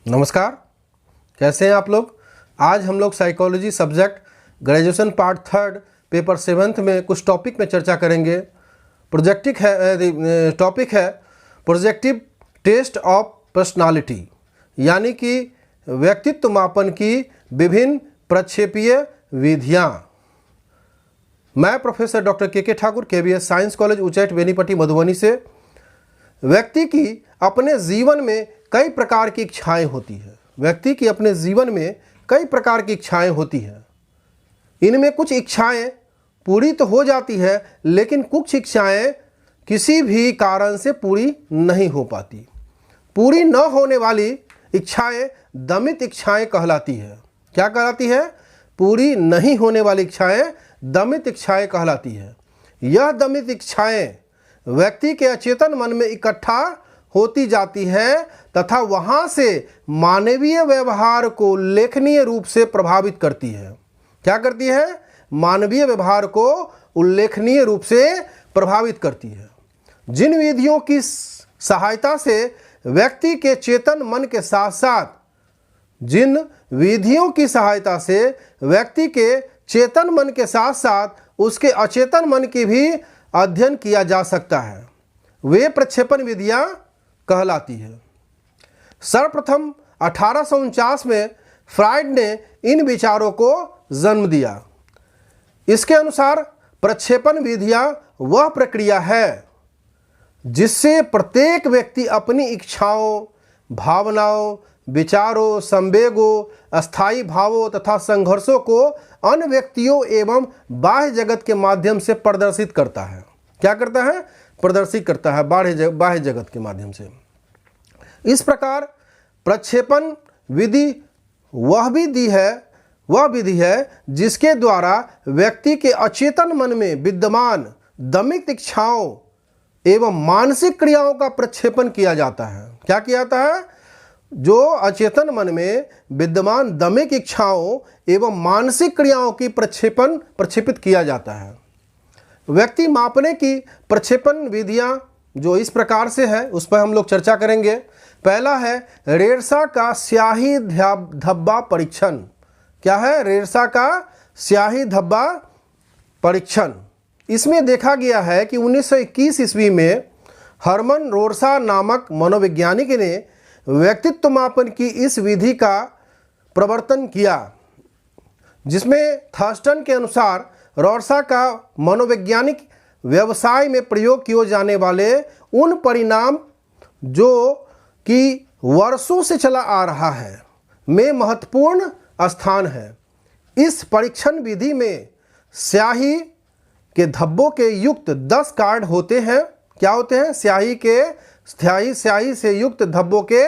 नमस्कार, कैसे हैं आप लोग। आज हम लोग psychology subject graduation part 3 paper 7 में कुछ टॉपिक में चर्चा करेंगे। टॉपिक है प्रोजेक्टिव टेस्ट ऑफ पर्सनालिटी, यानी कि व्यक्तित्व मापन की विभिन्न प्रक्षेपीय विधियाँ। मैं प्रोफेसर डॉक्टर के Thakur, KBS science college Uchaith Benipatti Madhubani से। व्यक्ति की अपने जीवन में कई प्रकार की इच्छाएं होती है। व्यक्ति की अपने जीवन में कई प्रकार की इच्छाएं होती हैं। इनमें कुछ इच्छाएं पूरी तो हो जाती है, लेकिन कुछ इच्छाएं किसी भी कारण से पूरी नहीं हो पाती। पूरी न होने वाली इच्छाएं दमित इच्छाएं कहलाती है। क्या कहलाती है? पूरी नहीं होने वाली इच्छाएं दमित इच्छाएं कहलाती है। यह दमित इच्छाएं व्यक्ति के अचेतन मन में इकट्ठा होती जाती है तथा वहां से मानवीय व्यवहार को उल्लेखनीय रूप से प्रभावित करती है। क्या करती है? मानवीय व्यवहार को उल्लेखनीय रूप से प्रभावित करती है। जिन विधियों की सहायता से व्यक्ति के चेतन मन के साथ साथ उसके अचेतन मन की भी अध्ययन किया जा सकता है, वे प्रक्षेपण विधियां कहलाती है। सर्वप्रथम 1849 में फ्राइड ने इन विचारों को जन्म दिया। इसके अनुसार प्रक्षेपण विधियां वह प्रक्रिया है जिससे प्रत्येक व्यक्ति अपनी इच्छाओं, भावनाओं, विचारों, संवेगों, अस्थायी भावों तथा संघर्षों को अन्य व्यक्तियों एवं बाह्य जगत के माध्यम से प्रदर्शित करता है। क्या करता है? प्रदर्शित करता है बाह्य जगत के माध्यम से। इस प्रकार प्रक्षेपण विधि वह विधि है जिसके द्वारा व्यक्ति के अचेतन मन में विद्यमान दमित इच्छाओं एवं मानसिक क्रियाओं का प्रक्षेपण किया जाता है। क्या किया जाता है? जो अचेतन मन में विद्यमान दमित इच्छाओं एवं मानसिक क्रियाओं की प्रक्षेपित किया जाता है। व्यक्ति मापने की प्रक्षेपण विधियां जो इस प्रकार से है, उस पर हम लोग चर्चा करेंगे। पहला है रेरसा का स्याही धब्बा परीक्षण। क्या है? रेरसा का स्याही धब्बा परीक्षण। इसमें देखा गया है कि 1921 ईस्वी में हरमन रोरसा नामक मनोवैज्ञानिक ने व्यक्तित्व मापन की इस विधि का प्रवर्तन किया, जिसमें थर्स्टन के अनुसार रोरसा का मनोवैज्ञानिक व्यवसाय में प्रयोग किए जाने वाले उन परिणाम जो कि वर्षों से चला आ रहा है में महत्वपूर्ण स्थान है। इस परीक्षण विधि में स्याही के धब्बों के युक्त 10 कार्ड होते हैं। क्या होते हैं? स्याही से युक्त धब्बों के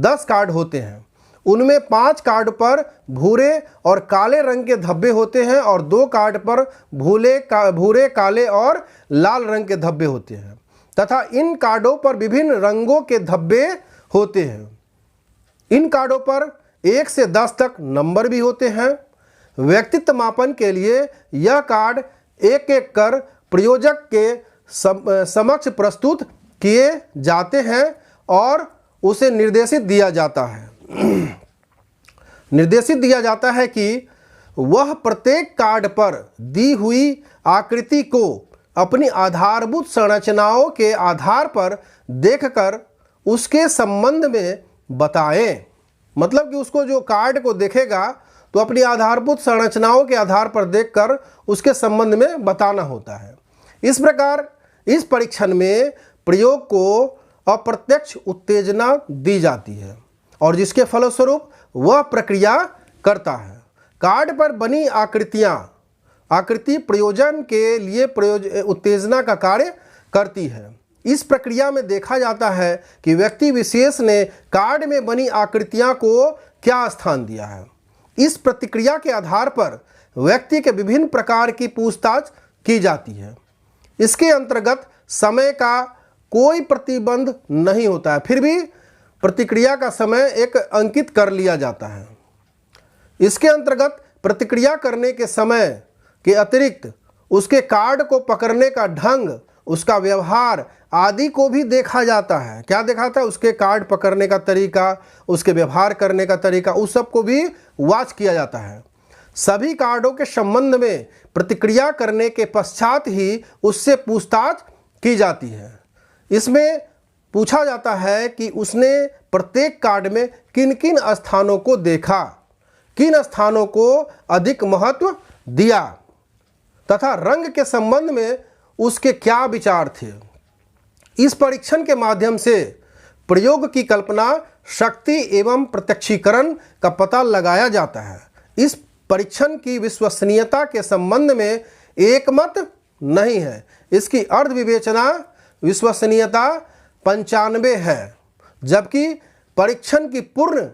10 कार्ड होते हैं। उनमें 5 कार्ड पर भूरे और काले रंग के धब्बे होते हैं और 2 कार्ड पर भूरे, काले और लाल रंग के धब्बे होते हैं तथा इन कार्डों पर विभिन्न रंगों के धब्बे होते हैं। इन कार्डों पर 1 से 10 तक नंबर भी होते हैं। व्यक्तित्व मापन के लिए यह कार्ड एक एक कर प्रयोजक के समक्ष प्रस्तुत किए जाते हैं और उसे निर्देशित दिया जाता है कि वह प्रत्येक कार्ड पर दी हुई आकृति को अपनी आधारभूत संरचनाओं के आधार पर देखकर उसके संबंध में बताएं। मतलब कि उसको जो कार्ड को देखेगा तो अपनी आधारभूत संरचनाओं के आधार पर देखकर उसके संबंध में बताना होता है। इस प्रकार इस परीक्षण में प्रयोग को अप्रत्यक्ष उत्तेजना दी जाती है और जिसके फलस्वरूप वह प्रक्रिया करता है। कार्ड पर बनी आकृति प्रयोजन के लिए उत्तेजना का कार्य करती है। इस प्रक्रिया में देखा जाता है कि व्यक्ति विशेष ने कार्ड में बनी आकृतियां को क्या स्थान दिया है। इस प्रतिक्रिया के आधार पर व्यक्ति के विभिन्न प्रकार की पूछताछ की जाती है। इसके अंतर्गत समय का कोई प्रतिबंध नहीं होता है, फिर भी प्रतिक्रिया का समय एक अंकित कर लिया जाता है। इसके अंतर्गत प्रतिक्रिया करने के समय के अतिरिक्त उसके कार्ड को पकड़ने का ढंग उसका व्यवहार आदि को भी देखा जाता है। क्या देखा जाता है? उसके कार्ड पकड़ने का तरीका, उसके व्यवहार करने का तरीका, उस सब को भी वॉच किया जाता है। सभी कार्डों के संबंध में प्रतिक्रिया करने के पश्चात ही उससे पूछताछ की जाती है। इसमें पूछा जाता है कि उसने प्रत्येक कार्ड में किन किन स्थानों को देखा, किन स्थानों को अधिक महत्व दिया तथा रंग के संबंध में उसके क्या विचार थे। इस परीक्षण के माध्यम से प्रयोग की कल्पना शक्ति एवं प्रत्यक्षीकरण का पता लगाया जाता है। इस परीक्षण की विश्वसनीयता के संबंध में एकमत नहीं है। इसकी अर्ध विवेचना विश्वसनीयता 95 है, जबकि परीक्षण की पूर्ण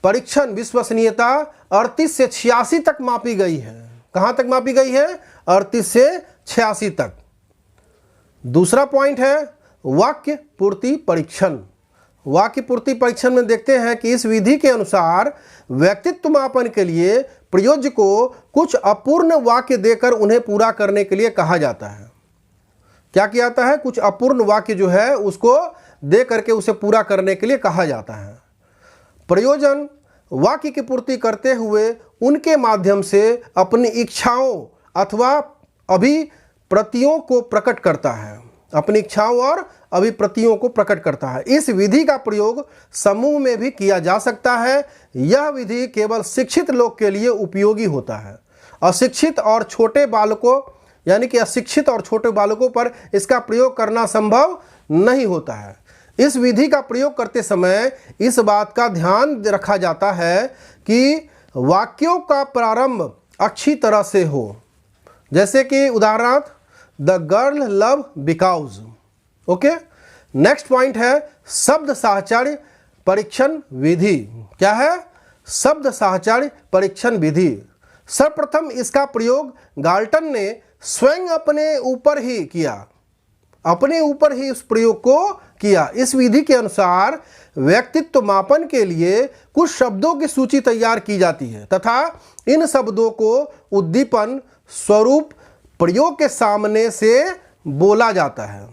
परीक्षण विश्वसनीयता 38 से 86 तक मापी गई है। कहाँ तक मापी गई है? 38 से 86 तक। दूसरा पॉइंट है वाक्य पूर्ति परीक्षण। वाक्य पूर्ति परीक्षण में देखते हैं कि इस विधि के अनुसार व्यक्तित्व मापन के लिए प्रयोज्य को कुछ अपूर्ण वाक्य देकर उन्हें पूरा करने के लिए कहा जाता है। क्या किया जाता है? कुछ अपूर्ण वाक्य जो है उसको दे करके उसे पूरा करने के लिए कहा जाता है। प्रयोजन वाक्य की पूर्ति करते हुए उनके माध्यम से अपनी इच्छाओं अथवा अभिप्रतियों को प्रकट करता है। अपनी इच्छाओं और अभिप्रतियों को प्रकट करता है। इस विधि का प्रयोग समूह में भी किया जा सकता है। यह विधि केवल शिक्षित लोग के लिए उपयोगी होता है। अशिक्षित और छोटे बालकों यानी कि अशिक्षित और छोटे बालकों पर इसका प्रयोग करना संभव नहीं होता है। इस विधि का प्रयोग करते समय इस बात का ध्यान रखा जाता है कि वाक्यों का प्रारंभ अच्छी तरह से हो। जैसे कि उदाहरणार्थ the girl love because. Okay, next point है शब्द साहचर्य परीक्षण विधि। क्या है? शब्द साहचर्य परीक्षण विधि। सर्वप्रथम इसका प्रयोग गाल्टन ने स्वयं अपने ऊपर ही किया, अपने ऊपर ही उस प्रयोग को किया। इस विधि के अनुसार व्यक्तित्व मापन के लिए कुछ शब्दों की सूची तैयार की जाती है तथा इन शब्दों को उद्दीपन स्वरूप प्रयोग के सामने से बोला जाता है।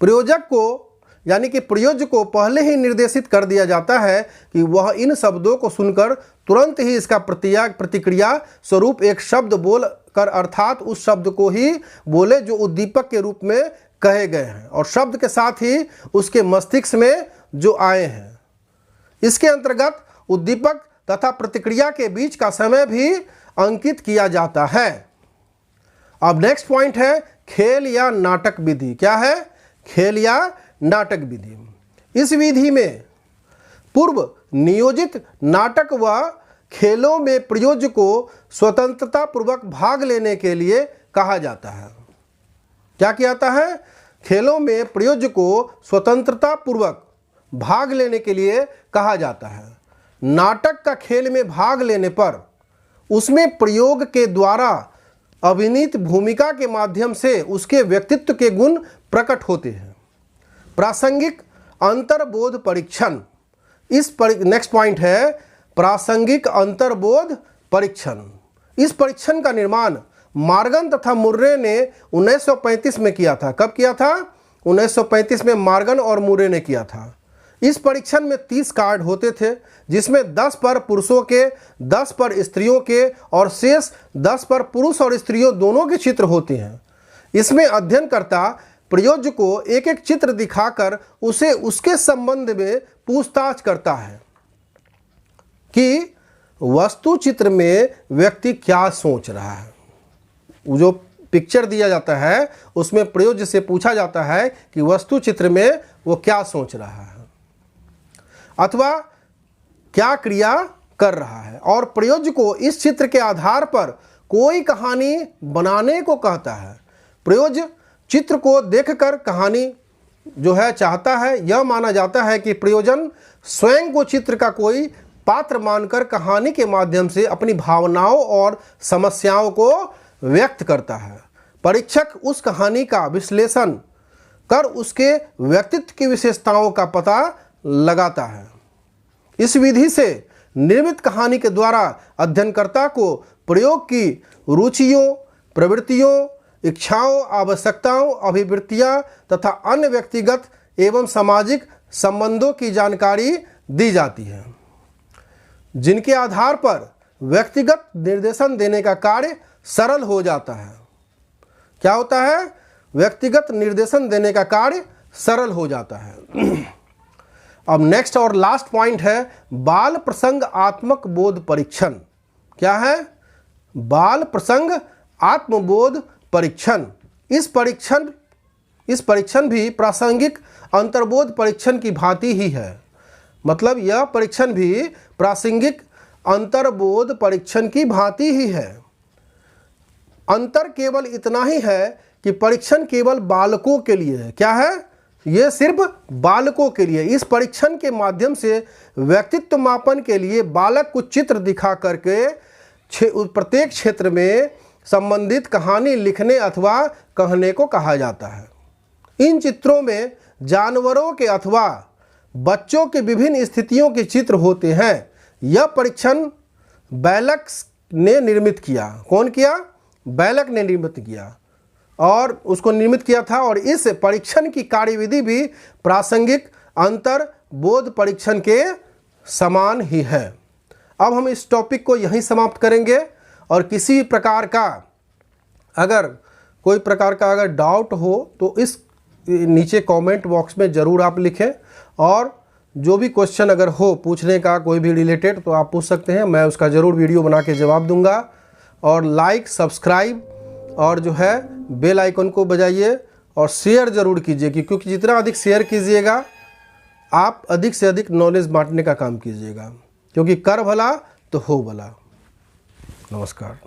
प्रयोजक को यानी कि प्रयोज्य को पहले ही निर्देशित कर दिया जाता है कि वह इन शब्दों को सुनकर तुरंत ही इसका प्रतिक्रिया स्वरूप एक शब्द बोल कर अर्थात उस शब्द को ही बोले जो उद्दीपक के रूप में कहे गए हैं और शब्द के साथ ही उसके मस्तिष्क में जो आए हैं। इसके अंतर्गत उद्दीपक तथा प्रतिक्रिया के बीच का समय भी अंकित किया जाता है। अब नेक्स्ट पॉइंट है खेल या नाटक विधि। क्या है? खेल या नाटक विधि। इस विधि में पूर्व नियोजित नाटक व खेलों में प्रयोज्य को स्वतंत्रता पूर्वक भाग लेने के लिए कहा जाता है। क्या किया जाता है? खेलों में प्रयोज्य को स्वतंत्रता पूर्वक भाग लेने के लिए कहा जाता है। नाटक का खेल में भाग लेने पर उसमें प्रयोग के द्वारा अभिनीत भूमिका के माध्यम से उसके व्यक्तित्व के गुण प्रकट होते हैं। प्रासंगिक अंतर्बोध परीक्षण। नेक्स्ट पॉइंट है प्रासंगिक अंतर्बोध परीक्षण। इस परीक्षण का निर्माण मार्गन तथा मुर्रे ने 1935 में किया था। कब किया था? 1935 में मार्गन और मुर्रे ने किया था। इस परीक्षण में 30 कार्ड होते थे जिसमें 10 पर पुरुषों के, 10 पर स्त्रियों के और शेष 10 पर पुरुष और स्त्रियों दोनों के चित्र होते हैं। इसमें अध्ययनकर्ता प्रयोज्य को एक एक चित्र दिखाकर उसे उसके संबंध में पूछताछ करता है कि वस्तु चित्र में व्यक्ति क्या सोच रहा है। वो जो पिक्चर दिया जाता है उसमें प्रयोज्य से पूछा जाता है कि वस्तु चित्र में वो क्या सोच रहा है अथवा क्या क्रिया कर रहा है और प्रयोज्य को इस चित्र के आधार पर कोई कहानी बनाने को कहता है। प्रयोज्य चित्र को देखकर कहानी जो है चाहता है। यह माना जाता है कि प्रयोजन स्वयं को चित्र का कोई पात्र मानकर कहानी के माध्यम से अपनी भावनाओं और समस्याओं को व्यक्त करता है। परीक्षक उस कहानी का विश्लेषण कर उसके व्यक्तित्व की विशेषताओं का पता लगाता है। इस विधि से निर्मित कहानी के द्वारा अध्ययनकर्ता को प्रयोग की रुचियों, प्रवृत्तियों इच्छाओं, आवश्यकताओं, अभिवृत्तियां तथा अन्य व्यक्तिगत एवं सामाजिक संबंधों की जानकारी दी जाती है, जिनके आधार पर व्यक्तिगत निर्देशन देने का कार्य सरल हो जाता है। क्या होता है? व्यक्तिगत निर्देशन देने का कार्य सरल हो जाता है। अब नेक्स्ट और लास्ट पॉइंट है बाल प्रसंग आत्मक बोध परीक्षण। क्या है? बाल प्रसंग आत्मबोध परीक्षण। इस परीक्षण भी प्रासंगिक अंतर्बोध परीक्षण की भांति ही है। मतलब यह परीक्षण भी प्रासंगिक अंतर्बोध परीक्षण की भांति ही है। अंतर केवल इतना ही है कि परीक्षण केवल बालकों के लिए है। क्या है? यह सिर्फ बालकों के लिए। इस परीक्षण के माध्यम से व्यक्तित्व मापन के लिए बालक को चित्र दिखा करके प्रत्येक क्षेत्र में संबंधित कहानी लिखने अथवा कहने को कहा जाता है। इन चित्रों में जानवरों के अथवा बच्चों के विभिन्न स्थितियों के चित्र होते हैं। यह परीक्षण बैलक ने निर्मित किया। कौन किया? बैलक ने निर्मित किया और उसको निर्मित किया था। और इस परीक्षण की कार्यविधि भी प्रासंगिक अंतर्बोध परीक्षण के समान ही है। अब हम इस टॉपिक को यहीं समाप्त करेंगे और किसी प्रकार का कोई प्रकार का अगर डाउट हो तो इस नीचे कमेंट बॉक्स में ज़रूर आप लिखें, और जो भी क्वेश्चन अगर हो पूछने का कोई भी रिलेटेड तो आप पूछ सकते हैं। मैं उसका ज़रूर वीडियो बना के जवाब दूंगा। और लाइक, सब्सक्राइब और जो है बेल आइकन को बजाइए और शेयर ज़रूर कीजिए, क्योंकि जितना अधिक शेयर कीजिएगा आप अधिक से अधिक नॉलेज बांटने का काम कीजिएगा, क्योंकि कर भला तो हो भला। नमस्कार।